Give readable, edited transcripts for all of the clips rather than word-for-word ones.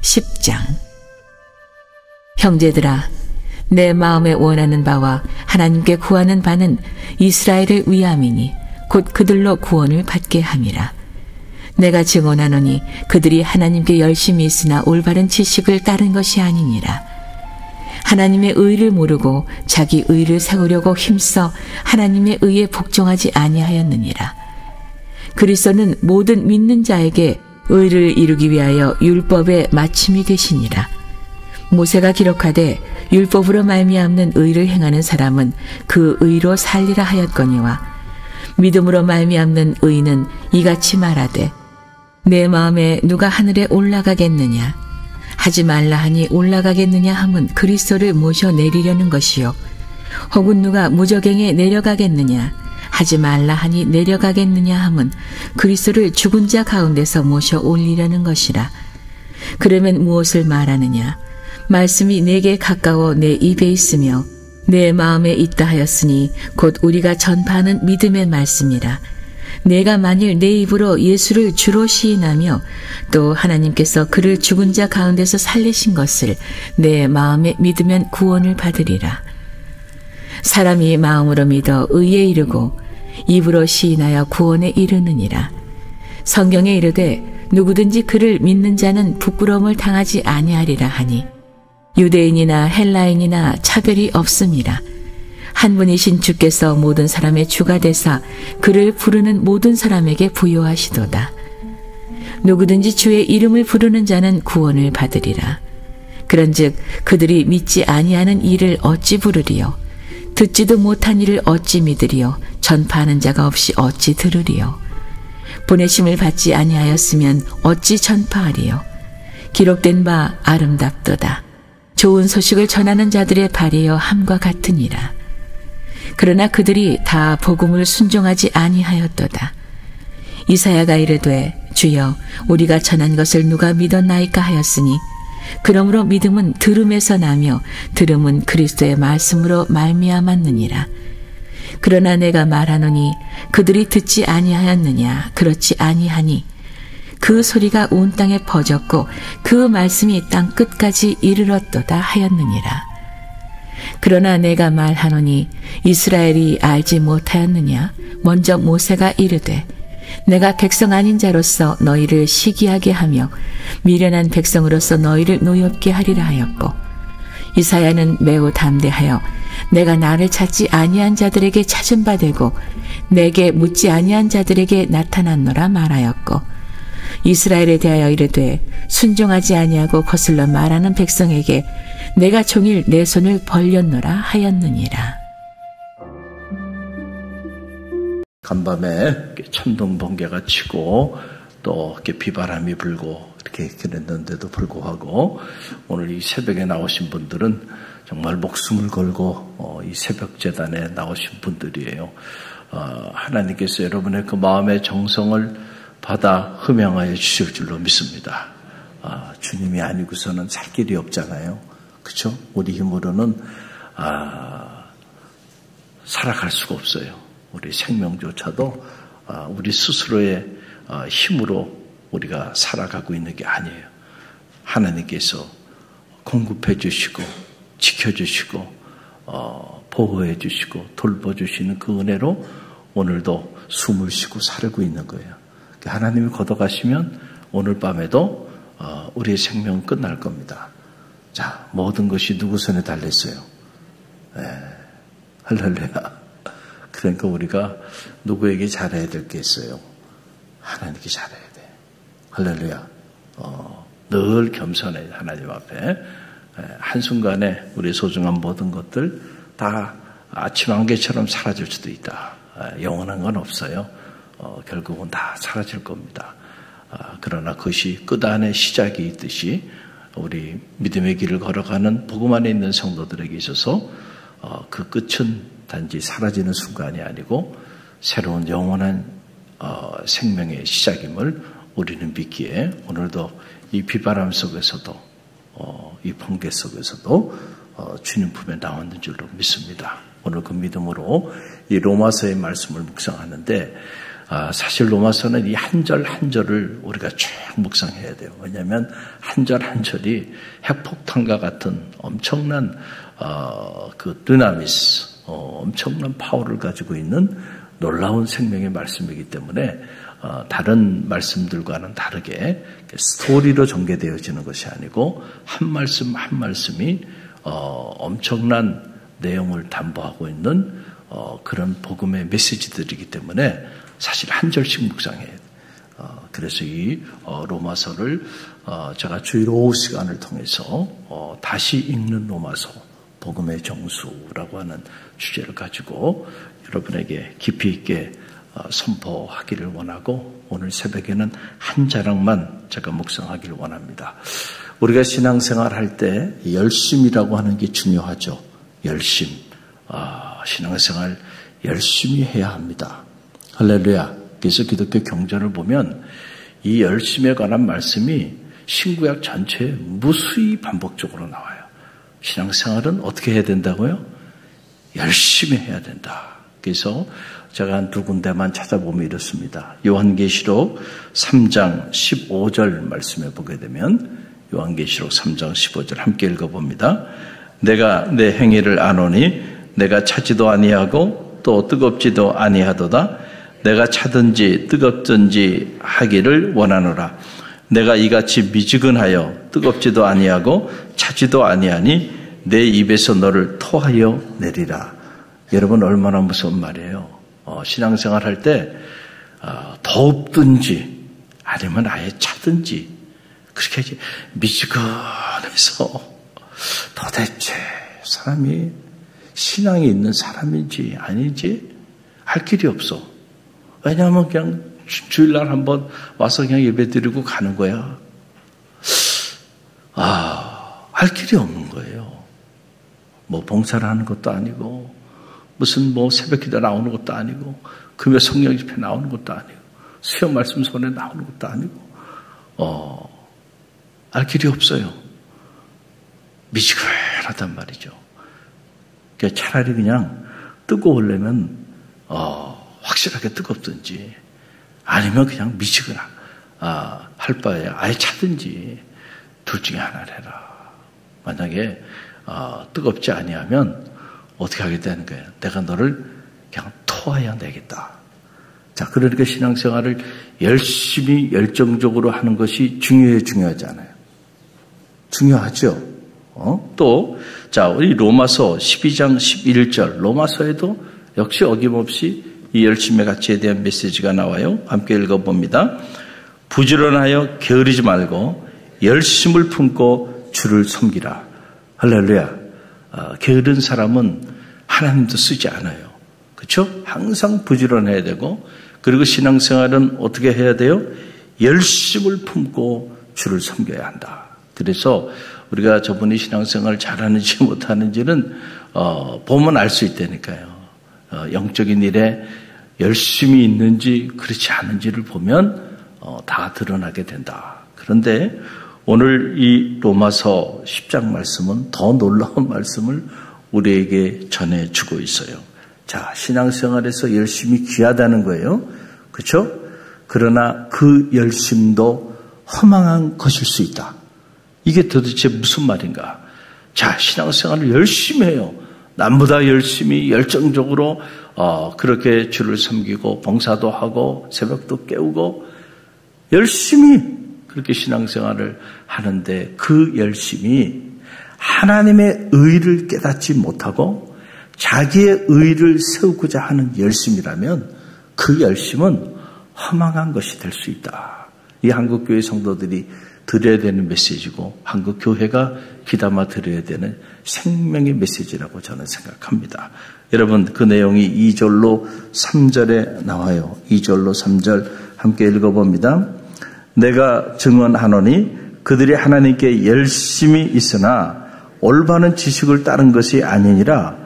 (10장) 형제들아, 내 마음에 원하는 바와 하나님께 구하는 바는 이스라엘을 위함이니 곧 그들로 구원을 받게 함이라. 내가 증언하노니 그들이 하나님께 열심히 있으나 올바른 지식을 따른 것이 아니니라. 하나님의 의를 모르고 자기 의를 세우려고 힘써 하나님의 의에 복종하지 아니하였느니라. 그리스도는 모든 믿는 자에게 의를 이루기 위하여 율법의 마침이 되시니라. 모세가 기록하되 율법으로 말미암는 의를 행하는 사람은 그 의로 살리라 하였거니와 믿음으로 말미암는 의는 이같이 말하되 내 마음에 누가 하늘에 올라가겠느냐 하지 말라 하니 올라가겠느냐 함은 그리스도를 모셔 내리려는 것이요 혹은 누가 무저갱에 내려가겠느냐 하지 말라 하니 내려가겠느냐 함은 그리스도를 죽은 자 가운데서 모셔 올리려는 것이라. 그러면 무엇을 말하느냐? 말씀이 내게 가까워 내 입에 있으며 내 마음에 있다 하였으니 곧 우리가 전파하는 믿음의 말씀이라. 내가 만일 내 입으로 예수를 주로 시인하며 또 하나님께서 그를 죽은 자 가운데서 살리신 것을 내 마음에 믿으면 구원을 받으리라. 사람이 마음으로 믿어 의에 이르고 입으로 시인하여 구원에 이르느니라. 성경에 이르되 누구든지 그를 믿는 자는 부끄러움을 당하지 아니하리라 하니 유대인이나 헬라인이나 차별이 없음이라. 한 분이신 주께서 모든 사람의 주가 되사 그를 부르는 모든 사람에게 부요하시도다. 누구든지 주의 이름을 부르는 자는 구원을 받으리라. 그런즉 그들이 믿지 아니하는 일을 어찌 부르리요? 듣지도 못한 일을 어찌 믿으리요? 전파하는 자가 없이 어찌 들으리요? 보내심을 받지 아니하였으면 어찌 전파하리요? 기록된 바 아름답도다. 좋은 소식을 전하는 자들의 발이여 함과 같으니라. 그러나 그들이 다 복음을 순종하지 아니하였도다. 이사야가 이르되 주여 우리가 전한 것을 누가 믿었나이까 하였으니 그러므로 믿음은 들음에서 나며 들음은 그리스도의 말씀으로 말미암았느니라. 그러나 내가 말하노니 그들이 듣지 아니하였느냐? 그렇지 아니하니 그 소리가 온 땅에 퍼졌고 그 말씀이 땅 끝까지 이르렀도다 하였느니라. 그러나 내가 말하노니 이스라엘이 알지 못하였느냐? 먼저 모세가 이르되 내가 백성 아닌 자로서 너희를 시기하게 하며 미련한 백성으로서 너희를 노엽게 하리라 하였고 이사야는 매우 담대하여 내가 나를 찾지 아니한 자들에게 찾은 바 되고 내게 묻지 아니한 자들에게 나타났노라 말하였고 이스라엘에 대하여 이르되 순종하지 아니하고 거슬러 말하는 백성에게 내가 종일 내 손을 벌렸노라 하였느니라. 간밤에 천둥 번개가 치고 또 이렇게 비바람이 불고 이렇게 그랬는데도 불구하고 오늘 이 새벽에 나오신 분들은 정말 목숨을 걸고 이 새벽 재단에 나오신 분들이에요. 하나님께서 여러분의 그 마음의 정성을 받아 흠양하여 주실 줄로 믿습니다. 주님이 아니고서는 살 길이 없잖아요. 그렇죠? 우리 힘으로는 살아갈 수가 없어요. 우리 생명조차도 우리 스스로의 힘으로 우리가 살아가고 있는 게 아니에요. 하나님께서 공급해 주시고 지켜주시고 보호해 주시고 돌봐주시는 그 은혜로 오늘도 숨을 쉬고 살고 있는 거예요. 하나님이 걷어가시면 오늘 밤에도 우리의 생명은 끝날 겁니다. 자, 모든 것이 누구 손에 달렸어요? 할렐루야. 그러니까 우리가 누구에게 잘해야 될 게 있어요? 하나님께 잘해야 돼. 할렐루야. 늘 겸손해 하나님 앞에. 한순간에 우리 소중한 모든 것들 다 아침 안개처럼 사라질 수도 있다. 영원한 건 없어요. 결국은 다 사라질 겁니다. 그러나 그것이 끝안에 시작이 있듯이 우리 믿음의 길을 걸어가는 복음 안에 있는 성도들에게 있어서 그 끝은 단지 사라지는 순간이 아니고 새로운 영원한 생명의 시작임을 우리는 믿기에 오늘도 이 비바람 속에서도 이 번개 속에서도 주님 품에 나왔는 줄로 믿습니다. 오늘 그 믿음으로 이 로마서의 말씀을 묵상하는데 사실 로마서는 이 한 절 한 절을 우리가 쭉 묵상해야 돼요. 왜냐하면 한 절 한 절이 핵폭탄과 같은 엄청난 그 드나미스, 엄청난 파워를 가지고 있는 놀라운 생명의 말씀이기 때문에 다른 말씀들과는 다르게 스토리로 전개되어지는 것이 아니고 한 말씀 한 말씀이 엄청난 내용을 담보하고 있는 그런 복음의 메시지들이기 때문에 사실 한 절씩 묵상해야 돼요. 그래서 이 로마서를 제가 주일 오후 시간을 통해서 다시 읽는 로마서, 복음의 정수라고 하는 주제를 가지고 여러분에게 깊이 있게 선포하기를 원하고 오늘 새벽에는 한 자락만 제가 묵상하기를 원합니다. 우리가 신앙생활 할 때 열심이라고 하는 게 중요하죠. 열심. 신앙생활 열심히 해야 합니다. 할렐루야. 그래서 기독교 경전을 보면 이 열심에 관한 말씀이 신구약 전체에 무수히 반복적으로 나와요. 신앙생활은 어떻게 해야 된다고요? 열심히 해야 된다. 그래서 제가 한 두 군데만 찾아보면 이렇습니다. 요한계시록 3장 15절 말씀해 보게 되면 요한계시록 3장 15절 함께 읽어봅니다. 내가 내 행위를 아노니 내가 차지도 아니하고 또 뜨겁지도 아니하도다. 내가 차든지 뜨겁든지 하기를 원하노라. 내가 이같이 미지근하여 뜨겁지도 아니하고 차지도 아니하니 내 입에서 너를 토하여 내리라. 여러분 얼마나 무서운 말이에요. 신앙생활 할 때 덥든지 아니면 아예 차든지 그렇게 미지근해서 도대체 사람이 신앙이 있는 사람인지 아닌지 할 길이 없어. 왜냐하면 그냥 주일날 한번 와서 그냥 예배드리고 가는 거야. 할 길이 없는 거예요. 뭐 봉사를 하는 것도 아니고 무슨 뭐 새벽기도 나오는 것도 아니고 금요 성령 집회 나오는 것도 아니고 수요 말씀 손에 나오는 것도 아니고 알 길이 없어요. 미지근하단 말이죠. 그러니까 차라리 그냥 뜨거우려면 확실하게 뜨겁든지 아니면 그냥 미지근하 할 바에 아예 차든지 둘 중에 하나를 해라. 만약에 뜨겁지 아니하면 어떻게 하게 되는 거예요? 내가 너를 그냥 토하여 내겠다. 자, 그러니까 신앙생활을 열심히 열정적으로 하는 것이 중요하지 않아요? 중요하죠. 또, 자, 우리 로마서 12장 11절, 로마서에도 역시 어김없이 이 열심의 가치에 대한 메시지가 나와요. 함께 읽어봅니다. 부지런하여 게으르지 말고 열심을 품고 주를 섬기라. 할렐루야. 게으른 사람은 하나님도 쓰지 않아요. 그렇죠? 항상 부지런해야 되고 그리고 신앙생활은 어떻게 해야 돼요? 열심을 품고 주를 섬겨야 한다. 그래서 우리가 저분이 신앙생활을 잘하는지 못하는지는 보면 알 수 있다니까요. 영적인 일에 열심히 있는지 그렇지 않은지를 보면 다 드러나게 된다. 그런데 오늘 이 로마서 10장 말씀은 더 놀라운 말씀을 우리에게 전해주고 있어요. 자, 신앙생활에서 열심히 귀하다는 거예요. 그렇죠? 그러나 그 열심도 허망한 것일 수 있다. 이게 도대체 무슨 말인가? 자, 신앙생활을 열심히 해요. 남보다 열심히 열정적으로 그렇게 주를 섬기고 봉사도 하고 새벽도 깨우고 열심히 그렇게 신앙생활을 하는데 그 열심이 하나님의 의를 깨닫지 못하고 자기의 의를 세우고자 하는 열심이라면 그 열심은 허망한 것이 될 수 있다. 이 한국교회 성도들이 들어야 되는 메시지고 한국교회가 귀담아 들어야 되는 생명의 메시지라고 저는 생각합니다. 여러분 그 내용이 2절로 3절에 나와요. 2절로 3절 함께 읽어봅니다. 내가 증언하노니 그들이 하나님께 열심히 있으나 올바른 지식을 따른 것이 아니니라.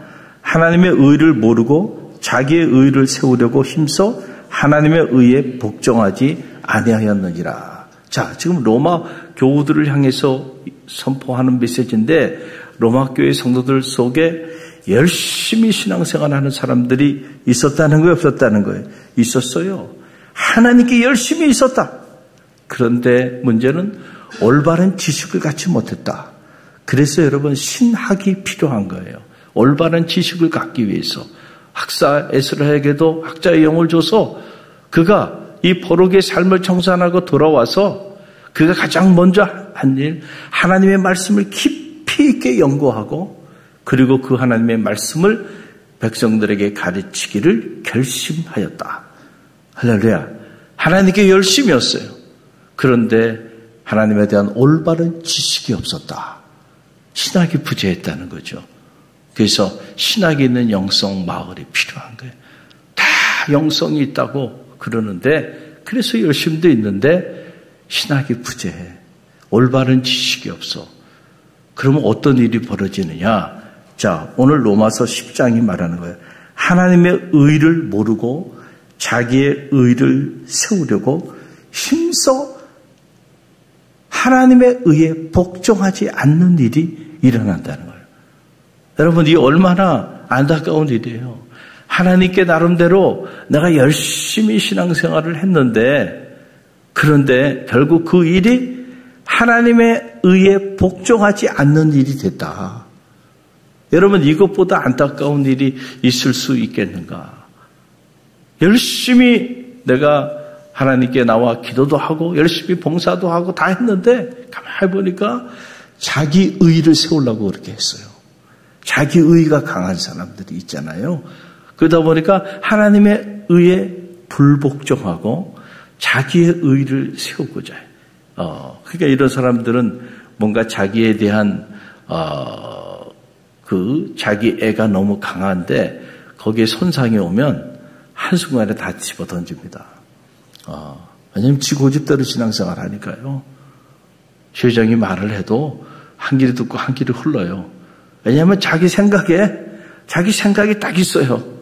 하나님의 의를 모르고 자기의 의를 세우려고 힘써 하나님의 의에 복종하지 아니하였느니라. 자, 지금 로마 교우들을 향해서 선포하는 메시지인데 로마 교회 성도들 속에 열심히 신앙생활하는 사람들이 있었다는 거예요, 없었다는 거예요? 있었어요. 하나님께 열심히 있었다. 그런데 문제는 올바른 지식을 갖지 못했다. 그래서 여러분 신학이 필요한 거예요. 올바른 지식을 갖기 위해서 학사 에스라에게도 학자의 영을 줘서 그가 이 포로기의 삶을 청산하고 돌아와서 그가 가장 먼저 한 일, 하나님의 말씀을 깊이 있게 연구하고 그리고 그 하나님의 말씀을 백성들에게 가르치기를 결심하였다. 할렐루야. 하나님께 열심이었어요. 그런데 하나님에 대한 올바른 지식이 없었다. 신학이 부재했다는 거죠. 그래서 신학이 있는 영성 마을이 필요한 거예요. 다 영성이 있다고 그러는데 그래서 열심도 있는데 신학이 부재해. 올바른 지식이 없어. 그러면 어떤 일이 벌어지느냐? 자, 오늘 로마서 10장이 말하는 거예요. 하나님의 의를 모르고 자기의 의를 세우려고 힘써 하나님의 의에 복종하지 않는 일이 일어난다는 거예요. 여러분, 이 얼마나 안타까운 일이에요. 하나님께 나름대로 내가 열심히 신앙생활을 했는데 그런데 결국 그 일이 하나님의 의에 복종하지 않는 일이 됐다. 여러분, 이것보다 안타까운 일이 있을 수 있겠는가? 열심히 내가 하나님께 나와 기도도 하고 열심히 봉사도 하고 다 했는데 가만히 보니까 자기 의를 세우려고 그렇게 했어요. 자기 의가 강한 사람들이 있잖아요. 그러다 보니까 하나님의 의에 불복종하고 자기의 의를 세우고자 해요. 그러니까 이런 사람들은 뭔가 자기에 대한 그 자기 애가 너무 강한데 거기에 손상이 오면 한순간에 다 집어 던집니다. 왜냐하면 지 고집대로 신앙생활 하니까요. 회장이 말을 해도 한 길이 듣고 한 길이 흘러요. 왜냐하면 자기 생각이 딱 있어요.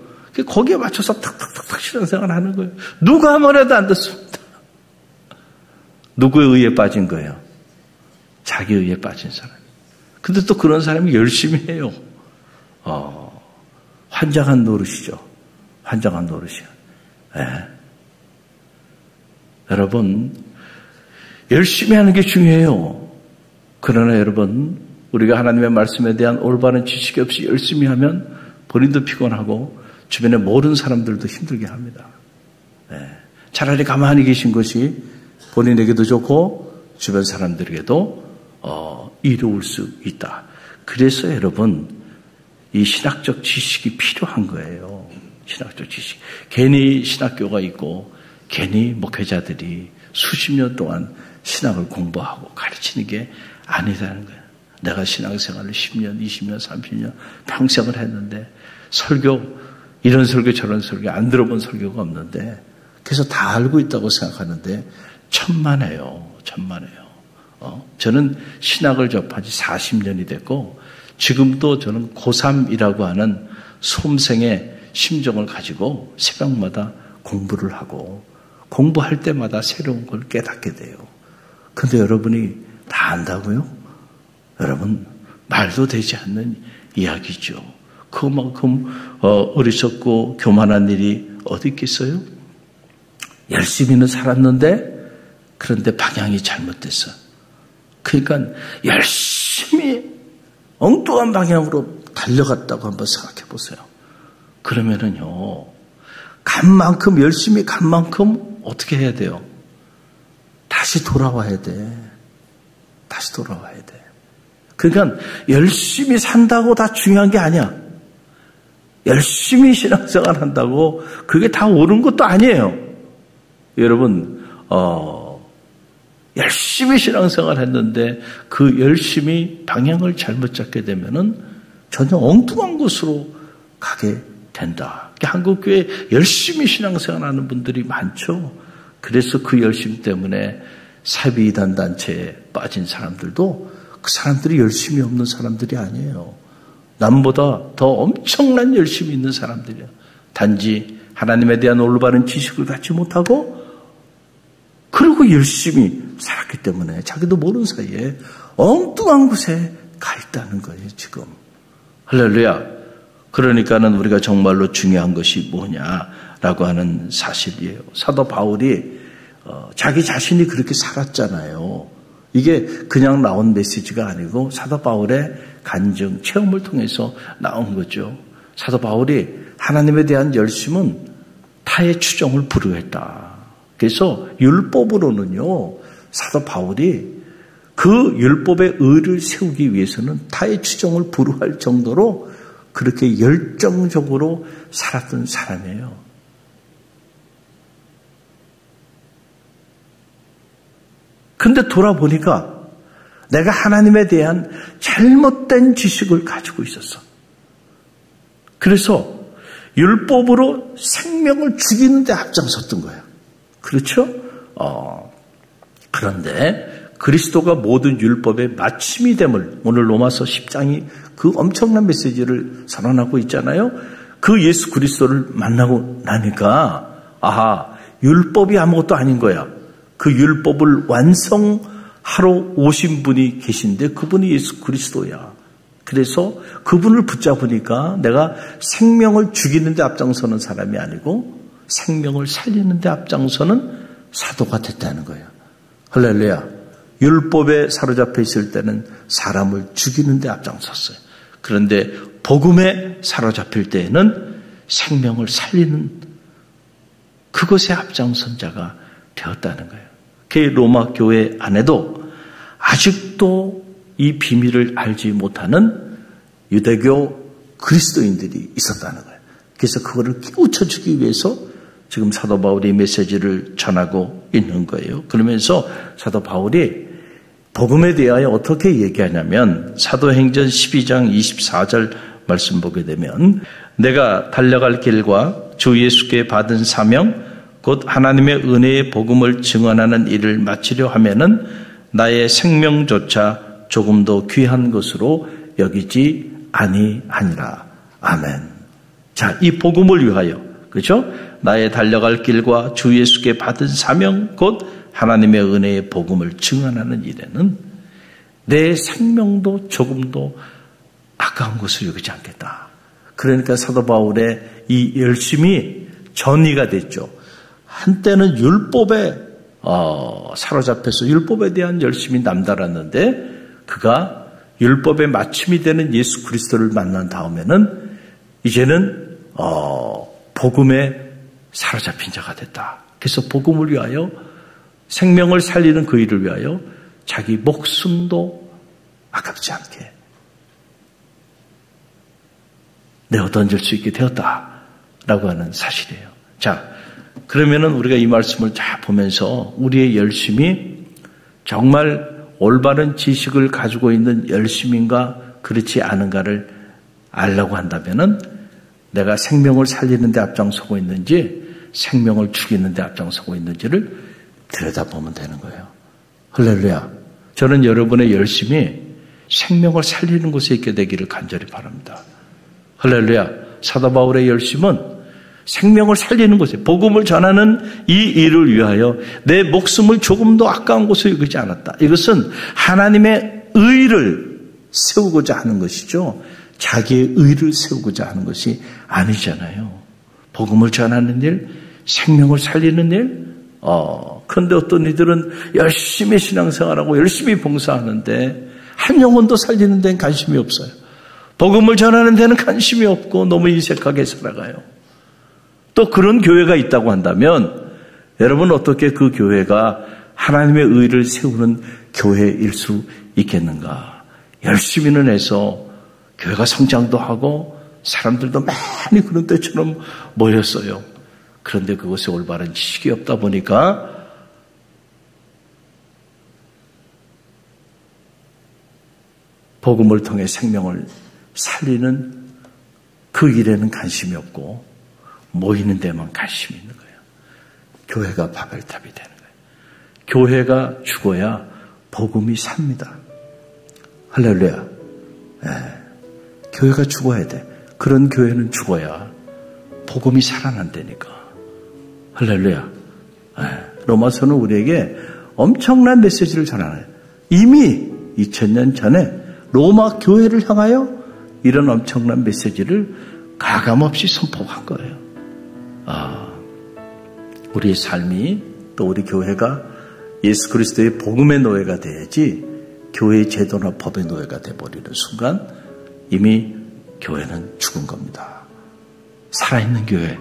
거기에 맞춰서 탁탁탁탁 신앙생활 하는 거예요. 누가 뭐래도 안 듣습니다. 누구의 의에 빠진 거예요? 자기 의에 빠진 사람. 근데 또 그런 사람이 열심히 해요. 환장한 노릇이죠. 환장한 노릇이요. 네. 여러분, 열심히 하는 게 중요해요. 그러나 여러분, 우리가 하나님의 말씀에 대한 올바른 지식이 없이 열심히 하면 본인도 피곤하고 주변에 모르는 사람들도 힘들게 합니다. 네. 차라리 가만히 계신 것이 본인에게도 좋고 주변 사람들에게도 이로울 수 있다. 그래서 여러분, 이 신학적 지식이 필요한 거예요. 신학적 지식. 괜히 신학교가 있고 괜히 목회자들이 수십 년 동안 신학을 공부하고 가르치는 게 아니라는 거예요. 내가 신앙생활을 10년, 20년, 30년 평생을 했는데 설교, 이런 설교 저런 설교 안 들어본 설교가 없는데 그래서 다 알고 있다고 생각하는데 천만에요. 저는 신학을 접한 지 40년이 됐고 지금도 저는 고3이라고 하는 수험생의 심정을 가지고 새벽마다 공부를 하고 공부할 때마다 새로운 걸 깨닫게 돼요. 근데 여러분이 다 안다고요? 여러분, 말도 되지 않는 이야기죠. 그만큼 어리석고 교만한 일이 어디 있겠어요? 열심히는 살았는데 그런데 방향이 잘못됐어. 그러니까 열심히 엉뚱한 방향으로 달려갔다고 한번 생각해 보세요. 그러면은요, 간 만큼 열심히 간 만큼 어떻게 해야 돼요? 다시 돌아와야 돼. 다시 돌아와야 돼. 그러니까 열심히 산다고 다 중요한 게 아니야. 열심히 신앙생활 한다고 그게 다 옳은 것도 아니에요. 여러분, 열심히 신앙생활 했는데 그 열심히 방향을 잘못 잡게 되면은 전혀 엉뚱한 곳으로 가게 된다. 한국교회에 열심히 신앙생활 하는 분들이 많죠. 그래서 그 열심 때문에 사비이단 단체에 빠진 사람들도 그 사람들이 열심이 없는 사람들이 아니에요. 남보다 더 엄청난 열심이 있는 사람들이에요. 단지 하나님에 대한 올바른 지식을 갖지 못하고 그리고 열심히 살았기 때문에 자기도 모르는 사이에 엉뚱한 곳에 가 있다는 거예요, 지금. 할렐루야. 그러니까는 우리가 정말로 중요한 것이 뭐냐라고 하는 사실이에요. 사도 바울이 자기 자신이 그렇게 살았잖아요. 이게 그냥 나온 메시지가 아니고 사도 바울의 간증, 체험을 통해서 나온 거죠. 사도 바울이 하나님에 대한 열심은 타의 추종을 불허했다. 그래서 율법으로는요, 사도 바울이 그 율법의 의를 세우기 위해서는 타의 추종을 불허할 정도로 그렇게 열정적으로 살았던 사람이에요. 근데 돌아보니까 내가 하나님에 대한 잘못된 지식을 가지고 있었어. 그래서 율법으로 생명을 죽이는 데 앞장섰던 거예요. 그렇죠? 그런데 그리스도가 모든 율법의 마침이 됨을, 오늘 로마서 10장이 그 엄청난 메시지를 선언하고 있잖아요. 그 예수 그리스도를 만나고 나니까 율법이 아무것도 아닌 거야. 그 율법을 완성하러 오신 분이 계신데 그분이 예수 그리스도야. 그래서 그분을 붙잡으니까 내가 생명을 죽이는 데 앞장서는 사람이 아니고 생명을 살리는 데 앞장서는 사도가 됐다는 거예요. 할렐루야. 율법에 사로잡혀 있을 때는 사람을 죽이는 데 앞장섰어요. 그런데 복음에 사로잡힐 때에는 생명을 살리는 그것에 앞장선 자가 되었다는 거예요. 그 로마 교회 안에도 아직도 이 비밀을 알지 못하는 유대교 그리스도인들이 있었다는 거예요. 그래서 그거를 깨우쳐주기 위해서 지금 사도 바울이 메시지를 전하고 있는 거예요. 그러면서 사도 바울이 복음에 대하여 어떻게 얘기하냐면 사도행전 12장 24절 말씀 보게 되면 내가 달려갈 길과 주 예수께 받은 사명 곧 하나님의 은혜의 복음을 증언하는 일을 마치려 하면은 나의 생명조차 조금도 귀한 것으로 여기지 아니하니라. 아멘. 자, 이 복음을 위하여, 그렇죠? 나의 달려갈 길과 주 예수께 받은 사명 곧 하나님의 은혜의 복음을 증언하는 일에는 내 생명도 조금도 아까운 것을 여기지 않겠다. 그러니까 사도 바울의 이 열심이 전이가 됐죠. 한때는 율법에 사로잡혀서 율법에 대한 열심이 남달랐는데 그가 율법의 마침이 되는 예수 그리스도를 만난 다음에는 이제는 복음에 사로잡힌 자가 됐다. 그래서 복음을 위하여 생명을 살리는 그 일을 위하여 자기 목숨도 아깝지 않게 내어 던질 수 있게 되었다라고 하는 사실이에요. 자, 그러면은 우리가 이 말씀을 잘 보면서 우리의 열심이 정말 올바른 지식을 가지고 있는 열심인가 그렇지 않은가를 알려고 한다면은 내가 생명을 살리는 데 앞장서고 있는지 생명을 죽이는 데 앞장서고 있는지를 들여다보면 되는 거예요. 할렐루야. 저는 여러분의 열심이 생명을 살리는 곳에 있게 되기를 간절히 바랍니다. 할렐루야. 사도 바울의 열심은 생명을 살리는 곳에 복음을 전하는 이 일을 위하여 내 목숨을 조금도 아까운 곳에 여기지 않았다. 이것은 하나님의 의를 세우고자 하는 것이죠. 자기의 의를 세우고자 하는 것이 아니잖아요. 복음을 전하는 일, 생명을 살리는 일. 그런데 어떤 이들은 열심히 신앙생활하고 열심히 봉사하는데 한 영혼도 살리는 데는 관심이 없어요. 복음을 전하는 데는 관심이 없고 너무 인색하게 살아가요. 또 그런 교회가 있다고 한다면 여러분 어떻게 그 교회가 하나님의 의를 세우는 교회일 수 있겠는가? 열심히는 해서 교회가 성장도 하고 사람들도 많이 그런 때처럼 모였어요. 그런데 그것에 올바른 지식이 없다 보니까 복음을 통해 생명을 살리는 그 일에는 관심이 없고 모이는 데만 관심이 있는 거예요. 교회가 바벨탑이 되는 거예요. 교회가 죽어야 복음이 삽니다. 할렐루야. 교회가 죽어야 돼. 그런 교회는 죽어야 복음이 살아난다니까. 할렐루야. 로마서는 우리에게 엄청난 메시지를 전하네요. 이미 2000년 전에 로마 교회를 향하여 이런 엄청난 메시지를 가감없이 선포한 거예요. 우리의 삶이 또 우리 교회가 예수 그리스도의 복음의 노예가 돼야지 교회의 제도나 법의 노예가 돼버리는 순간 이미 교회는 죽은 겁니다. 살아있는 교회,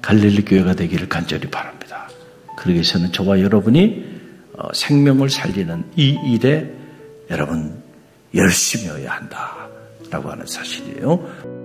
갈릴리 교회가 되기를 간절히 바랍니다. 그러기 위해서는 저와 여러분이 생명을 살리는 이 일에 여러분 열심히 해야 한다라고 하는 사실이에요.